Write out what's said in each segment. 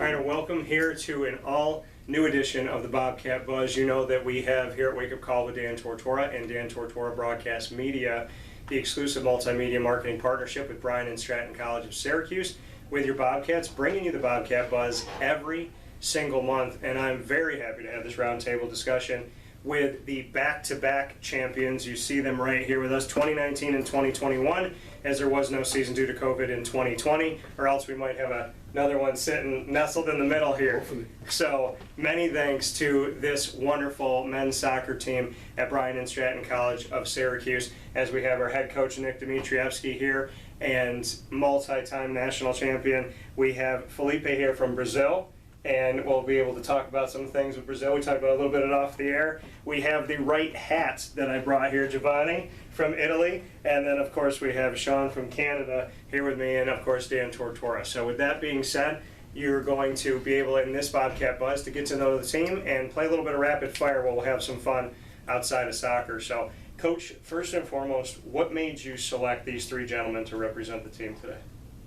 Brian, welcome here to an all-new edition of the Bobcat Buzz. You know that we have here at Wake Up Call with Dan Tortora and Dan Tortora Broadcast Media, the exclusive multimedia marketing partnership with Bryant Stratton College of Syracuse with your Bobcats, bringing you the Bobcat Buzz every single month. And I'm very happy to have this roundtable discussion with the back-to-back champions. You see them right here with us, 2019 and 2021, as there was no season due to COVID in 2020, or else we might have another one sitting nestled in the middle here. Hopefully. So many thanks to this wonderful men's soccer team at Bryant Stratton College of Syracuse, as we have our head coach Nick Dimitrievski here and multi-time national champion. We have Felipe here from Brazil, and we'll be able to talk about some things with Brazil. We talked about a little bit of it off the air. We have the right hat that I brought here, Giovanni from Italy, and then of course we have Shawn from Canada here with me, and of course Dan Tortora. So with that being said, you're going to be able in this Bobcat Buzz to get to know the team and play a little bit of rapid fire while we'll have some fun outside of soccer. So Coach, first and foremost, what made you select these three gentlemen to represent the team today?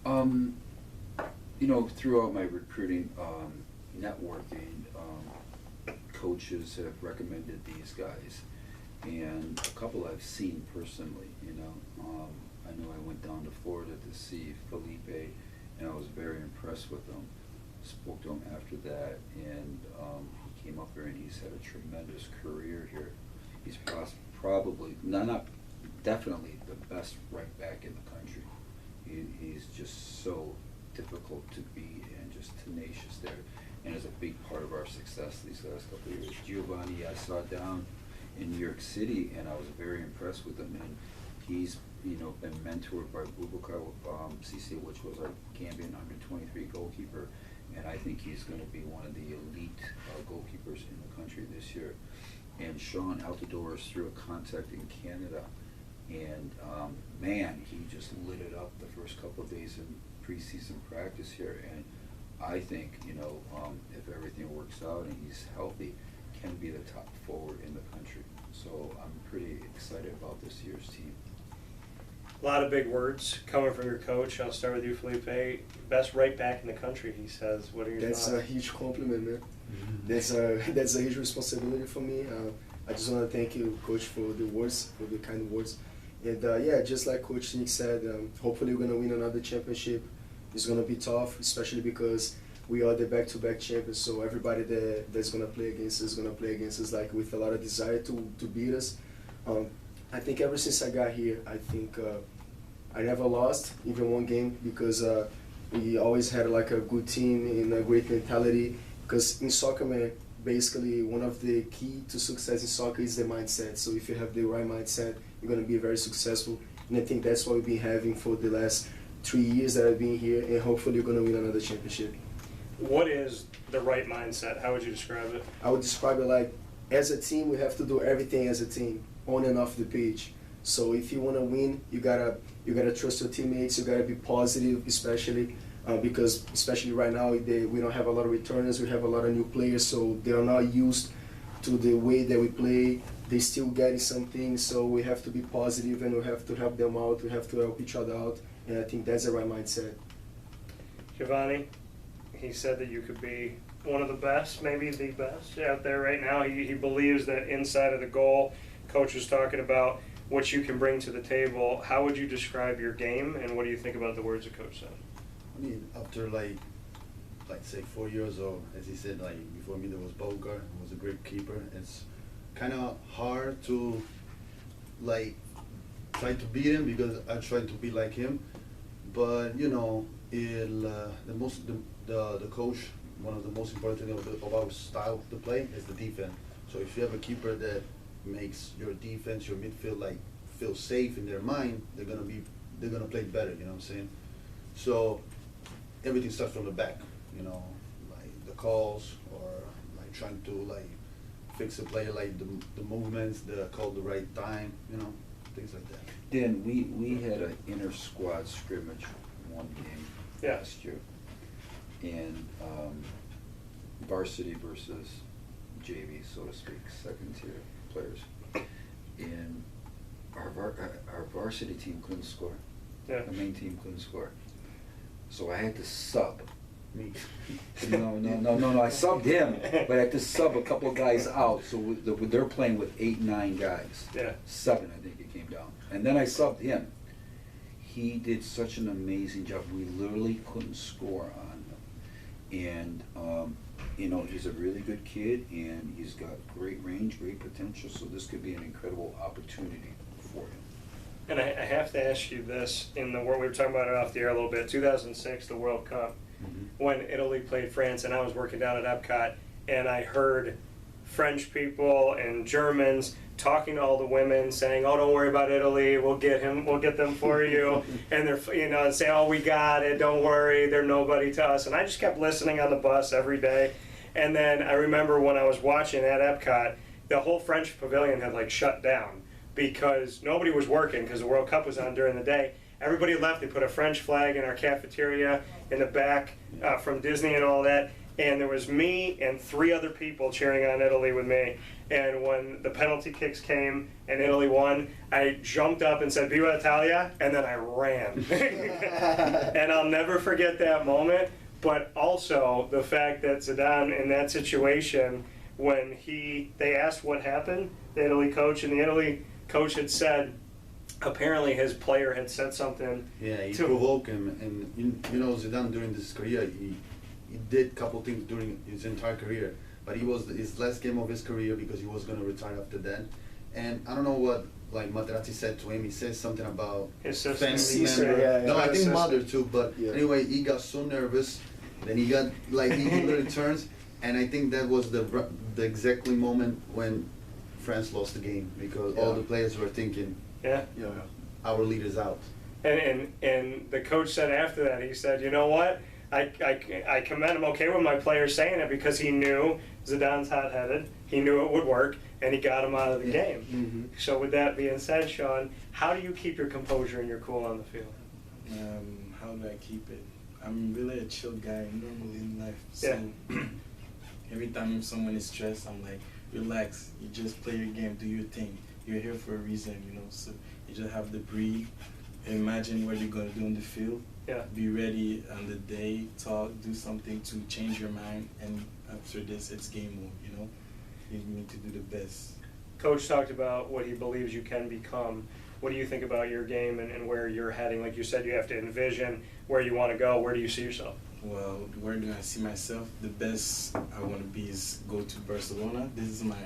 You know, throughout my recruiting networking, coaches have recommended these guys, and a couple I've seen personally. You know, I know I went down to Florida to see Felipe, and I was very impressed with him. Spoke to him after that, and he came up here and he's had a tremendous career here. He's probably definitely the best right back in the country. He's just so difficult to beat and just tenacious there, and is a big part of our success these last couple of years. Giovanni, I saw down in New York City, and I was very impressed with him. And he's, you know, been mentored by Bobcat Buzz, which was our Gambian under-23 goalkeeper, and I think he's going to be one of the elite goalkeepers in the country this year. And Shawn Altidor is through a contact in Canada, and man, he just lit it up the first couple of days in preseason practice here. And I think, you know, if everything works out and he's healthy, can be the top forward in the country. So I'm pretty excited about this year's team. A lot of big words coming from your coach. I'll start with you, Felipe. Best right back in the country, he says. What are your thoughts? That's a huge compliment, man. That's a huge responsibility for me. I just want to thank you, Coach, for the words, for the kind words. And yeah, just like Coach Nick said, hopefully we're going to win another championship. It's going to be tough, especially because we are the back-to-back champions, so everybody that's going to play against us is going to play against us like with a lot of desire to beat us. I think ever since I got here, I think I never lost even one game, because we always had like a good team and a great mentality. Because in soccer, man, basically one of the key to success in soccer is the mindset. So if you have the right mindset, you're going to be very successful. And I think that's what we've been having for the last 3 years that I've been here, and hopefully you're going to win another championship. What is the right mindset? How would you describe it? I would describe it like, as a team, we have to do everything as a team, on and off the pitch. So if you want to win, you gotta trust your teammates. You gotta be positive, especially because especially right now we don't have a lot of returners. We have a lot of new players, so they are not used to the way that we play. They still getting something, so we have to be positive and we have to help them out. We have to help each other out, and I think that's the right mindset. Giovanni, he said that you could be one of the best, maybe the best out there right now. He believes that inside of the goal, Coach was talking about what you can bring to the table. How would you describe your game, and what do you think about the words the Coach said? I mean, after like say 4 years, or as he said, like before me there was Bobcat, who was a great keeper. It's kind of hard to like try to beat him because I try to be like him. But you know, the coach, one of the most important things of our style to play is the defense. So if you have a keeper that makes your defense, your midfield like feel safe in their mind, they're gonna play better. You know what I'm saying? So everything starts from the back. You know, like the calls, or like trying to like fix a player, like the movements, the call the right time. You know, things like that. Dan, we had an inter squad scrimmage one game last year, and varsity versus JV, so to speak, second tier players, and our varsity team couldn't score. Yeah. The main team couldn't score, so I had to sub Me. No. I subbed him, but I had to sub a couple of guys out. So they're playing with 8, 9 guys. Yeah. 7, I think it came down. And then I subbed him. He did such an amazing job. We literally couldn't score on him. And, he's a really good kid, and he's got great range, great potential. So this could be an incredible opportunity for him. And I have to ask you this, in the world, we were talking about it off the air a little bit, 2006, the World Cup, when Italy played France, and I was working down at Epcot, and I heard French people and Germans talking to all the women, saying, "Oh, don't worry about Italy. We'll get them for you." And they're, saying, "Oh, we got it. Don't worry. They're nobody to us." And I just kept listening on the bus every day. And then I remember when I was watching at Epcot, the whole French pavilion had shut down because nobody was working because the World Cup was on during the day. Everybody left. They put a French flag in our cafeteria in the back from Disney and all that. And there was me and 3 other people cheering on Italy with me. And when the penalty kicks came and Italy won, I jumped up and said, "Viva Italia," and then I ran. And I'll never forget that moment, but also the fact that Zidane, in that situation, when they asked what happened, the Italy coach, and the Italy coach had said, apparently his player had said something. Yeah, he provoked him, and Zidane during his career, he did a couple things during his entire career, but he was his last game of his career because he was going to retire after that. And I don't know what Materazzi said to him. He said something about His sister. family member. Yeah, no, I think sister. mother too. But anyway, he got so nervous, then he got he literally turns, and I think that was the exactly moment when France lost the game because all the players were thinking, Yeah. our leader's out. And the coach said after that, he said, "You know what? I commend him, okay, with my player saying it, because he knew Zidane's hot-headed, he knew it would work, and he got him out of the game." Mm-hmm. So with that being said, Shawn, how do you keep your composure and your cool on the field? How do I keep it? I'm really a chill guy normally in life. So every time if someone is stressed, I'm like, relax, you just play your game, do your thing. You're here for a reason, so you just have to breathe, imagine what you're going to do on the field. Yeah. Be ready on the day, talk, do something to change your mind, and after this, it's game mode, You need to do the best. Coach talked about what he believes you can become. What do you think about your game and where you're heading? Like you said, you have to envision where you want to go. Where do you see yourself? Well, where do I see myself? The best I want to be is go to Barcelona. This is my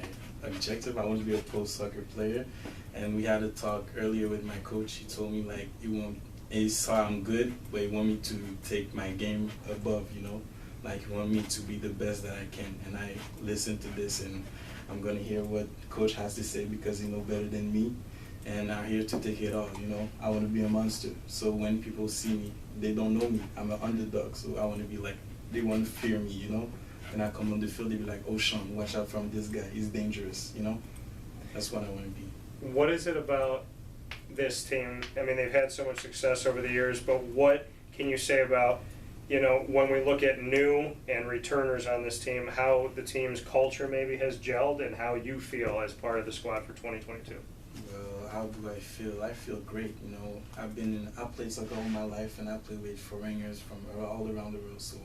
objective. I want to be a pro soccer player. And we had a talk earlier with my coach. He told me he saw I'm good, but he want me to take my game above, he want me to be the best that I can. And I listened to this, and I'm going to hear what coach has to say because he knows better than me. And I'm here to take it all, I want to be a monster. So when people see me, they don't know me. I'm an underdog, so I want to be they want to fear me, When I come on the field, they be like, "Oh, Shawn, watch out from this guy. He's dangerous," That's what I want to be. What is it about this team? I mean, they've had so much success over the years, but what can you say about, when we look at new and returners on this team, how the team's culture maybe has gelled and how you feel as part of the squad for 2022? Well, how do I feel? I feel great, I played soccer all my life, and I play with foreigners from all around the world, so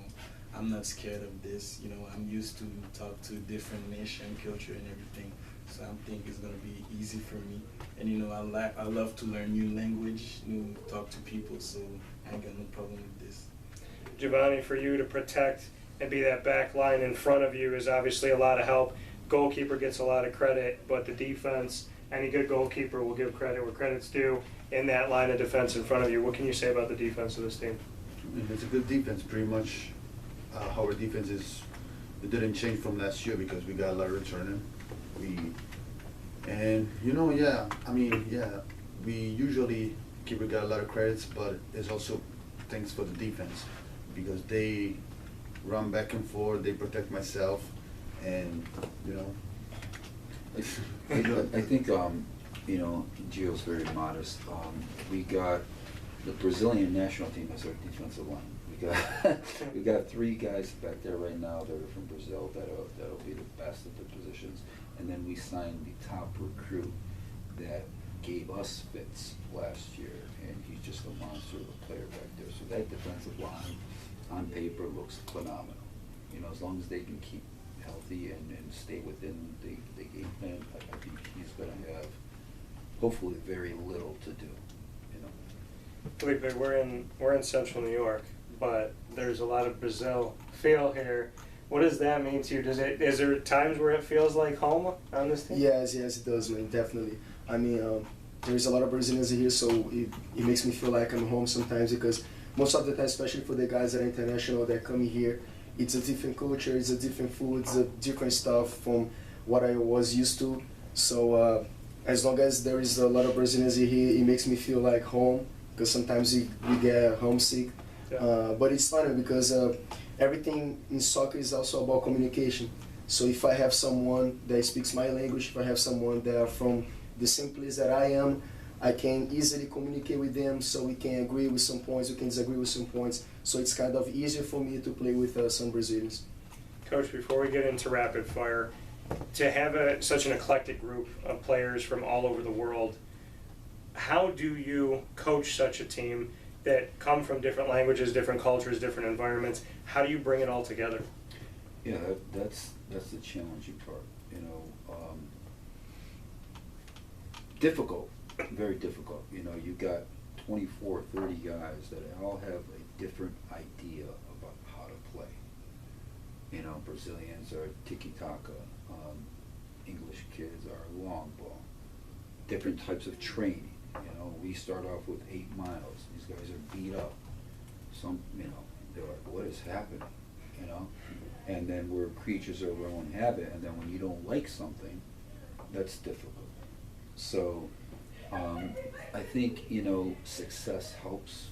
I'm not scared of this. I'm used to talk to different nation, culture, and everything. So I think it's gonna be easy for me, and I love to learn new language, talk to people. So I ain't got no problem with this. Giovanni, for you to protect and be that back line in front of you is obviously a lot of help. Goalkeeper gets a lot of credit, but the defense, any good goalkeeper will give credit where credit's due in that line of defense in front of you. What can you say about the defense of this team? It's a good defense, pretty much. How our defense is, it didn't change from last year because we got a lot of returning. We usually keeper got a lot of credits, but it's also thanks for the defense because they run back and forth, they protect myself, and I think Gio's very modest. We got the Brazilian national team as our defensive line. We got 3 guys back there right now that are from Brazil that'll be the best at their positions, and then we signed the top recruit that gave us fits last year, and he's just a monster of a player back there. So that defensive line on paper looks phenomenal. You know, as long as they can keep healthy and stay within the game plan, I think he's going to have hopefully very little to do. You know. Felipe, we're in Central New York, but there's a lot of Brazil feel here. What does that mean to you? Is there times where it feels like home on this team? Yes, it does, man, definitely. I mean, there's a lot of Brazilians here, so it makes me feel like I'm home sometimes, because most of the time, especially for the guys that are international that come here, it's a different culture, it's a different food, it's a different stuff from what I was used to. So as long as there is a lot of Brazilians here, it makes me feel like home, because sometimes we get homesick. Yeah. But it's funny because everything in soccer is also about communication. So if I have someone that speaks my language, if I have someone that are from the same place that I am, I can easily communicate with them, so we can agree with some points, we can disagree with some points. So it's kind of easier for me to play with some Brazilians. Coach, before we get into rapid fire, to have such an eclectic group of players from all over the world, how do you coach such a team that come from different languages, different cultures, different environments? How do you bring it all together? Yeah, that's the challenging part. You know, difficult, very difficult. You know, you got 24, 30 guys that all have a different idea about how to play. You know, Brazilians are tiki-taka, English kids are long ball, different types of training. You know, we start off with 8 miles. These guys are beat up. Some, you know, they're like, what is happening? You know? And then we're creatures of our own habit, and then when you don't like something, that's difficult. So, I think, you know, success helps.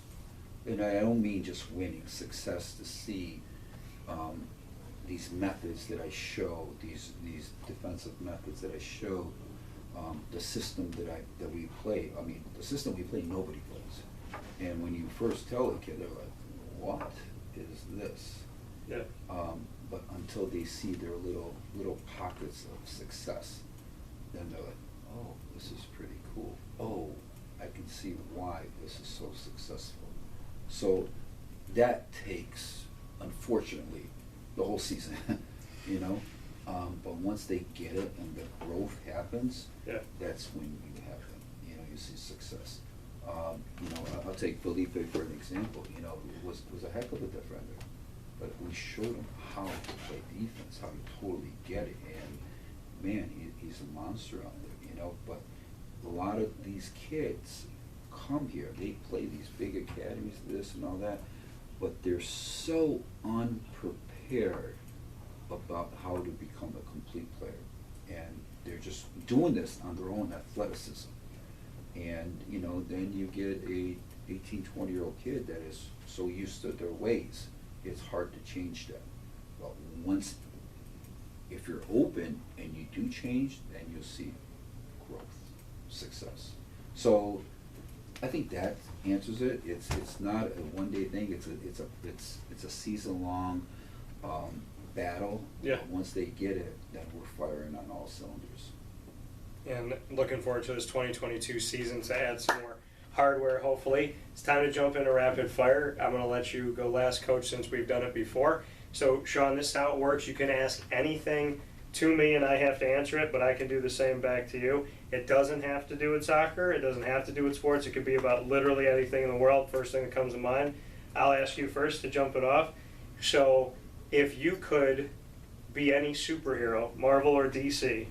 And I don't mean just winning, success to see these methods that I show, these defensive methods that I show, the system that we play. I mean, the system we play, nobody plays. And when you first tell a kid, they're like, what is this? Yeah. But until they see their little pockets of success, then they're like, oh, this is pretty cool. Oh, I can see why this is so successful. So that takes, unfortunately, the whole season, you know? But once they get it and the growth happens, Yeah. that's when you have them, you know, you see success. You know, I'll take Felipe for an example. You know, was a heck of a defender, but we showed him how to play defense, how to totally get it, and man, he's a monster out there, you know. But a lot of these kids come here, they play these big academies, this and all that, but they're so unprepared about how to become a complete player, and they're just doing this on their own athleticism. And you know, then you get a 18, 20-year-old kid that is so used to their ways, it's hard to change that. But once, if you're open and you do change, then you'll see growth, success. So I think that answers it. It's not a one-day thing. It's a season-long battle. Yeah. Once they get it, then we're firing on all cylinders. And looking forward to this 2022 season to add some more hardware, hopefully. It's time to jump into rapid fire. I'm going to let you go last, Coach, since we've done it before. So, Shawn, this is how it works. You can ask anything to me, and I have to answer it, but I can do the same back to you. It doesn't have to do with soccer. It doesn't have to do with sports. It could be about literally anything in the world, first thing that comes to mind. I'll ask you first to jump it off. So, if you could be any superhero, Marvel or DC,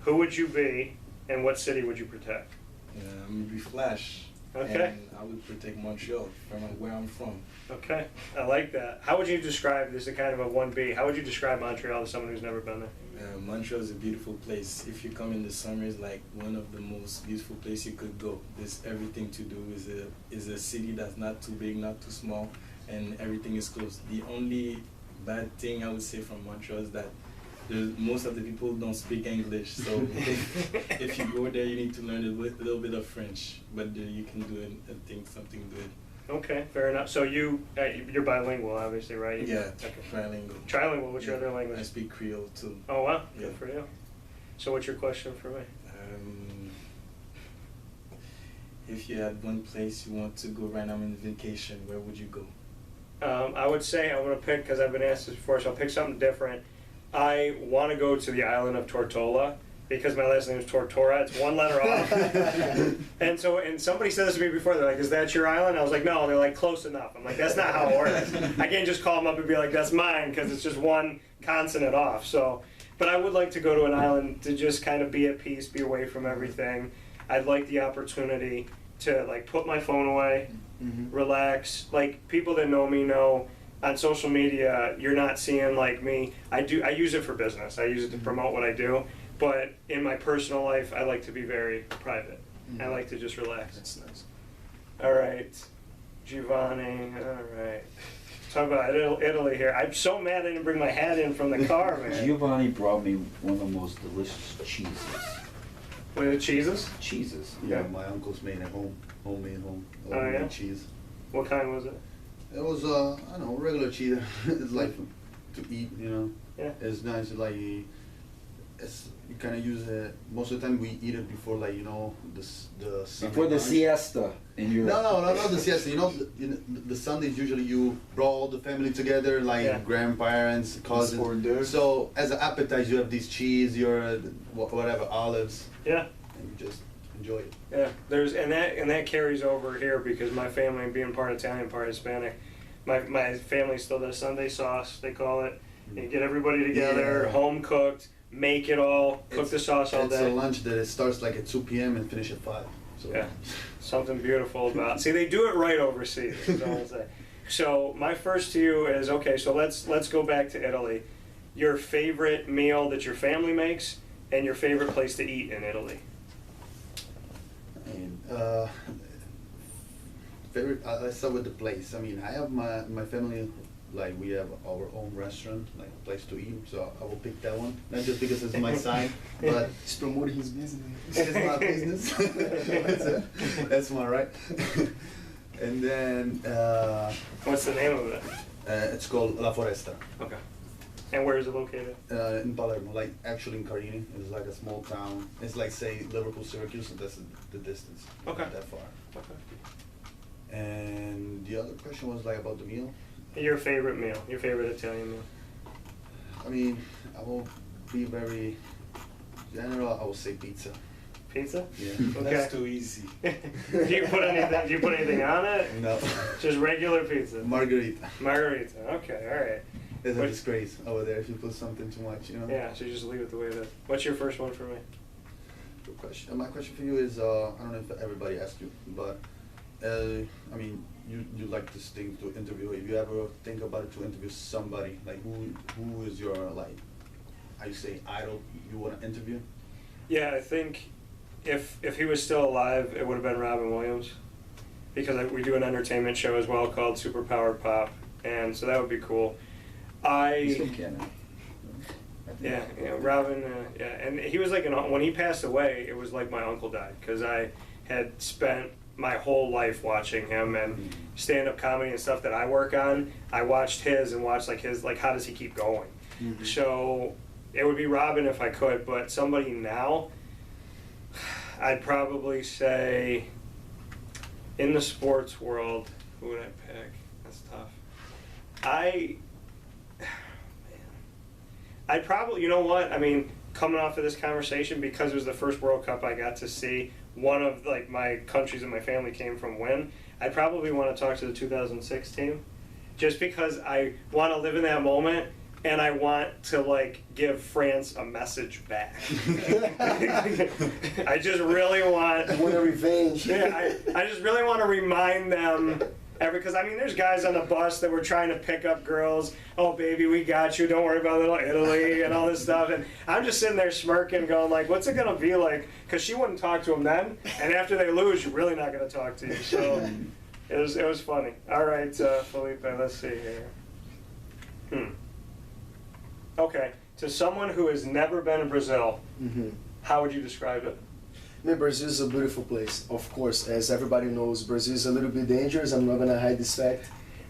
who would you be, and what city would you protect? I'm gonna be Flash. Okay. And I would protect Montreal from where I'm from. Okay, I like that. How would you describe, this is kind of a 1B, how would you describe Montreal to someone who's never been there? Montreal is a beautiful place. If you come in the summer, it's like one of the most beautiful places you could go. There's everything to do. Is a city that's not too big, not too small, and everything is close. The only bad thing I would say from Montreal is that most of the people don't speak English, so if you go there, you need to learn a little bit of French, but you can do it, I think, something good. Okay, fair enough. So you're bilingual, obviously, right? Yeah, Okay. trilingual. Trilingual, what's your other language? I speak Creole too. Oh, wow, Yeah. good for you. So what's your question for me? If you had one place you want to go right now on vacation, where would you go? I would say I'm going to pick, because I've been asked this before, so I'll pick something different. I want to go to the island of Tortora, because my last name is Tortora. It's one letter off. and somebody said this to me before. They're like, "Is that your island?" I was like, "No." They're like, "Close enough." I'm like, "That's not how it works. I can't just call them up and be like, that's mine," because it's just one consonant off. So, but I would like to go to an island to just kind of be at peace, be away from everything. I'd like the opportunity to like put my phone away, relax. Like people that know me know. On social media, you're not seeing like me. I use it for business. I use it to promote what I do. But in my personal life, I like to be very private. I like to just relax. That's nice. All right, Giovanni. All right. Talk about Italy here. I'm so mad I didn't bring my hat in from the car, man. Giovanni brought me one of the most delicious cheeses. What are the cheeses? Cheeses. Yeah, my uncle's made at home, homemade yeah? cheese. What kind was it? It was I don't know, regular cheese. It's like to eat, you know. Yeah. It's nice. Like it's you kind of use it most of the time. We eat it before, like, you know, the Sunday Before the lunch. siesta in your. No, not the siesta. You know, the Sundays usually you brought all the family together, like grandparents, cousins. So as an appetizer, you have this cheese, your whatever olives. Yeah. And you just enjoy it. Yeah. And that carries over here because my family, being part Italian, part Hispanic, my family still does Sunday sauce. They call it. You get everybody together, home cooked. Make it all, cook the sauce all day. It's a lunch that it starts like at 2 p.m. and finish at 5. So. Yeah, something beautiful about. See, they do it right overseas. Is all I'll say. So my first to you is okay. So let's go back to Italy. Your favorite meal that your family makes, and your favorite place to eat in Italy. I mean, favorite. Let's start with the place. I mean, I have my family. Like we have our own restaurant, like a place to eat, so I will pick that one. Not just because it's my sign, but He's promoting his business. it's my business. That's my right. And then What's the name of it? it's called La Foresta. Okay. And where is it located? In Palermo, like actually in Carini. It's like a small town. It's like say Liverpool, Syracuse, and that's the distance. Okay. Not that far. Okay. And the other question was like about the meal. Your favorite meal, your favorite Italian meal. I mean, I will be very general. I will say pizza. Pizza? Yeah. Okay. That's too easy. Do you put anything on it? No. Just regular pizza. Margarita. Margarita. Okay. All right. It's a What- disgrace over there if you put something too much, you know. Yeah. So you just leave it the way it is. What's your first one for me? Good question. My question for you is, I don't know if everybody asked you, but I mean, you like this thing to interview. If you ever think about it to interview somebody, like who is your like, I say idol you want to interview? Yeah, I think if he was still alive, it would have been Robin Williams, because we do an entertainment show as well called Superpowered Pop, and so that would be cool. He's from Canada. Yeah, Robin, and he was like when he passed away, it was like my uncle died, because I had spent my whole life watching him and stand-up comedy and stuff that I work on. I watched his and watched like how does he keep going? So it would be Robin if I could, but somebody now, I'd probably say in the sports world, who would I pick? That's tough. I'd probably, you know what? I mean, coming off of this conversation, because it was the first World Cup I got to see, one of like my countries that my family came from win, I'd probably want to talk to the 2006 team, just because I want to live in that moment and I want to like give France a message back. I just really want. I want a revenge. Yeah, I just really want to remind them. Because I mean, there's guys on the bus that were trying to pick up girls. Oh, baby, we got you. Don't worry about little Italy and all this stuff. And I'm just sitting there smirking, going like, "What's it gonna be like?" Because she wouldn't talk to them then, and after they lose, you're really not gonna talk to you. So it was funny. All right, Felipe, let's see here. Okay, to someone who has never been in Brazil, how would you describe it? I mean, Brazil is a beautiful place, of course. As everybody knows, Brazil is a little bit dangerous. I'm not gonna hide this fact.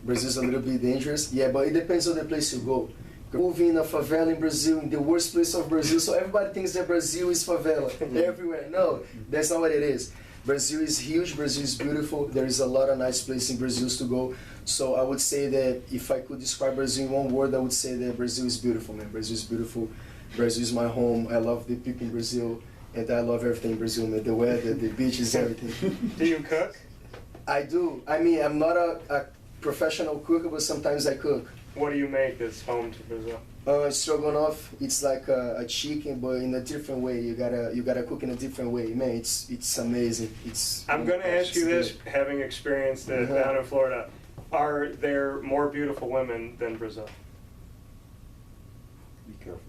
Brazil is a little bit dangerous. Yeah, but it depends on the place you go. Moving in a favela in Brazil, in the worst place of Brazil, so everybody thinks that Brazil is favela everywhere. No, that's not what it is. Brazil is huge, Brazil is beautiful. There is a lot of nice places in Brazil to go. So I would say that if I could describe Brazil in one word, I would say that Brazil is beautiful, man. Brazil is beautiful. Brazil is my home. I love the people in Brazil, and I love everything in Brazil, man. The weather, the beaches, everything. Do you cook? I do. I mean, I'm not a professional cook, but sometimes I cook. What do you make that's home to Brazil? Stroganoff, it's like a chicken, but in a different way. You gotta cook in a different way, man. It's amazing. I'm gonna ask you this, having experienced it down in Florida. Are there more beautiful women than Brazil? Be careful.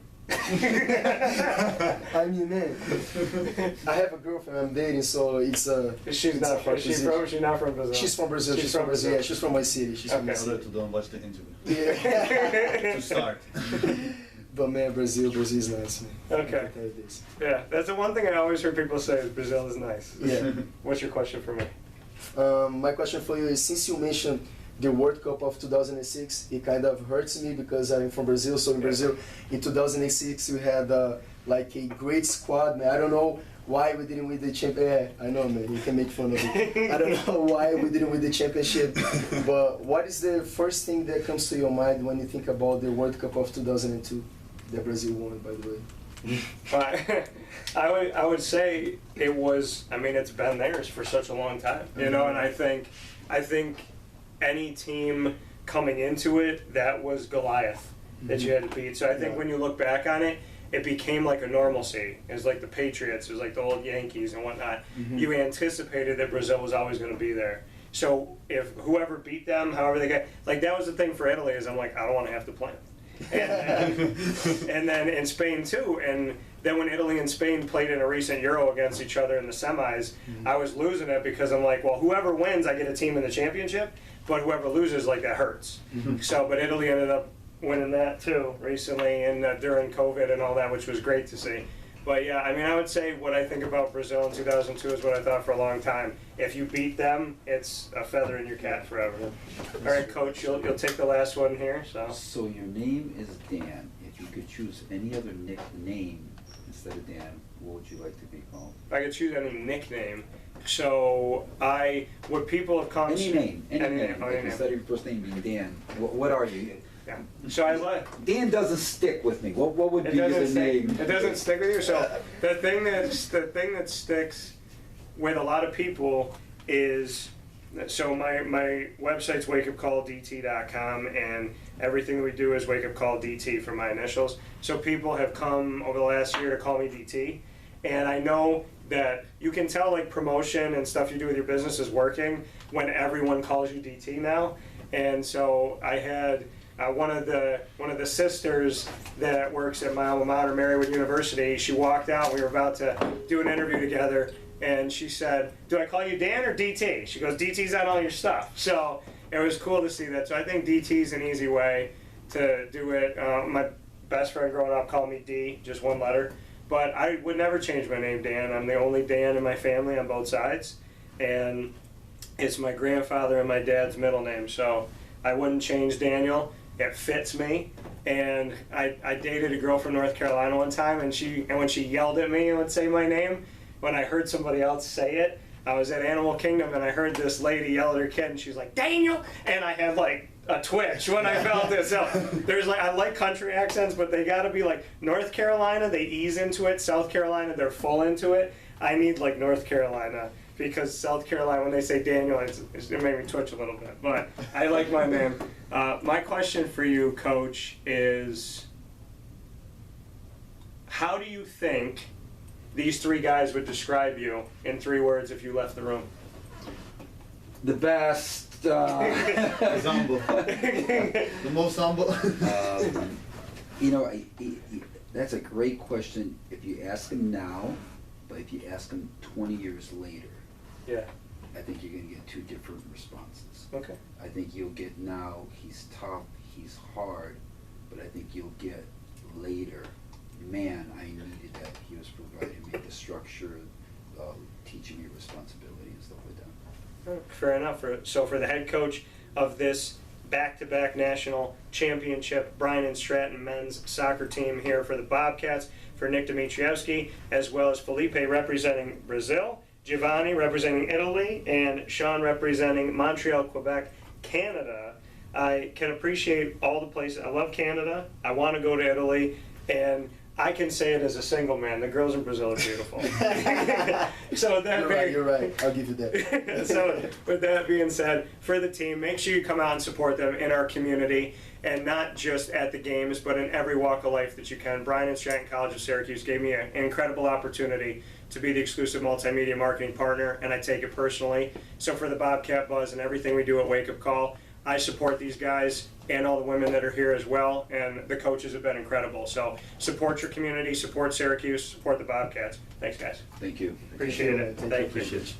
I mean, man, I have a girlfriend I'm dating, so she's not from She's not from Brazil. She's from Brazil. She's from Brazil. Yeah, she's from my city. She's from my Okay. city. To don't watch the interview. Yeah. To start. But man, Brazil is nice, man. I Okay. can tell you this. Yeah, that's the one thing I always heard people say is Brazil is nice. Yeah. What's your question for me? My question for you is, since you mentioned the World Cup of 2006, it kind of hurts me because I'm from Brazil. So in Brazil, in 2006, we had like a great squad, man. I don't know why we didn't win the championship. Yeah, I know, man. You can make fun of it. I don't know why we didn't win the championship. But what is the first thing that comes to your mind when you think about the World Cup of 2002 that Brazil won, by the way? I would say it was. I mean, it's been theirs for such a long time, you know. And I think any team coming into it, that was Goliath that you had to beat. So I think when you look back on it, it became like a normalcy. It was like the Patriots, it was like the old Yankees and whatnot. You anticipated that Brazil was always going to be there. So if whoever beat them, however they got, like that was the thing for Italy, is I'm like, I don't want to have to play them. And then in Spain too, and then when Italy and Spain played in a recent Euro against each other in the semis, I was losing it because I'm like, well, whoever wins, I get a team in the championship, but whoever loses, like that hurts. So, but Italy ended up winning that too recently, and during COVID and all that, which was great to see. But yeah, I mean, I would say what I think about Brazil in 2002 is what I thought for a long time. If you beat them, it's a feather in your cap forever. All right, Coach, you'll take the last one here. So your name is Dan. If you could choose any other nickname instead of Dan, what would you like to be called? If I could choose any nickname, so what people have called Any name. Oh, any Like name. instead of your first name being Dan, what are you? Yeah. So I like. Dan doesn't stick with me. What would be your name? It doesn't stick with you. So the thing that sticks with a lot of people is, so my website's WakeUpCallDT.com, and everything we do is WakeUpCallDT for my initials. So people have come over the last year to call me DT, and I know that you can tell like promotion and stuff you do with your business is working when everyone calls you DT now. And so I had one of the sisters that works at my alma mater, Marywood University. She walked out. We were about to do an interview together, and she said, "Do I call you Dan or DT?" She goes, "DT's on all your stuff." So it was cool to see that. So I think DT's an easy way to do it. My best friend growing up called me D, just one letter. But I would never change my name, Dan. I'm the only Dan in my family on both sides, and it's my grandfather and my dad's middle name. So I wouldn't change Daniel. It fits me. And I dated a girl from North Carolina one time, and when she yelled at me and would say my name, when I heard somebody else say it, I was at Animal Kingdom and I heard this lady yell at her kid, and she's like, "Daniel!" And I had like a twitch when I felt it. So there's like, I like country accents, but they gotta be like North Carolina, they ease into it. South Carolina, they're full into it. I need like North Carolina, because South Carolina, when they say Daniel, it made me twitch a little bit. But I like my name. My question for you, Coach, is how do you think these three guys would describe you in 3 words if you left the room? The best. He's humble. The most humble. You know, that's a great question if you ask him now, but if you ask him 20 years later, Yeah. I think you're going to get 2 different responses. Okay. I think you'll get now, he's tough, he's hard, but I think you'll get later, man, I needed that. He was providing me the structure, teaching me responsibility and stuff like that. Fair enough. So for the head coach of this back-to-back national championship Bryant Stratton men's soccer team here for the Bobcats, for Nick Dimitrievski, as well as Felipe representing Brazil, Giovanni representing Italy, and Shawn representing Montreal, Quebec, Canada. I can appreciate all the places. I love Canada. I want to go to Italy, and I can say it as a single man. The girls in Brazil are beautiful. So that You're right. I'll give you that. So with that being said, for the team, make sure you come out and support them in our community, and not just at the games, but in every walk of life that you can. Bryant Stratton College of Syracuse gave me an incredible opportunity to be the exclusive multimedia marketing partner, and I take it personally. So for the Bobcat Buzz and everything we do at WakeUpCall, I support these guys and all the women that are here as well, and the coaches have been incredible. So support your community, support Syracuse, support the Bobcats. Thanks, guys. Thank you. Appreciate it. Thank you. Thank you. Appreciate you.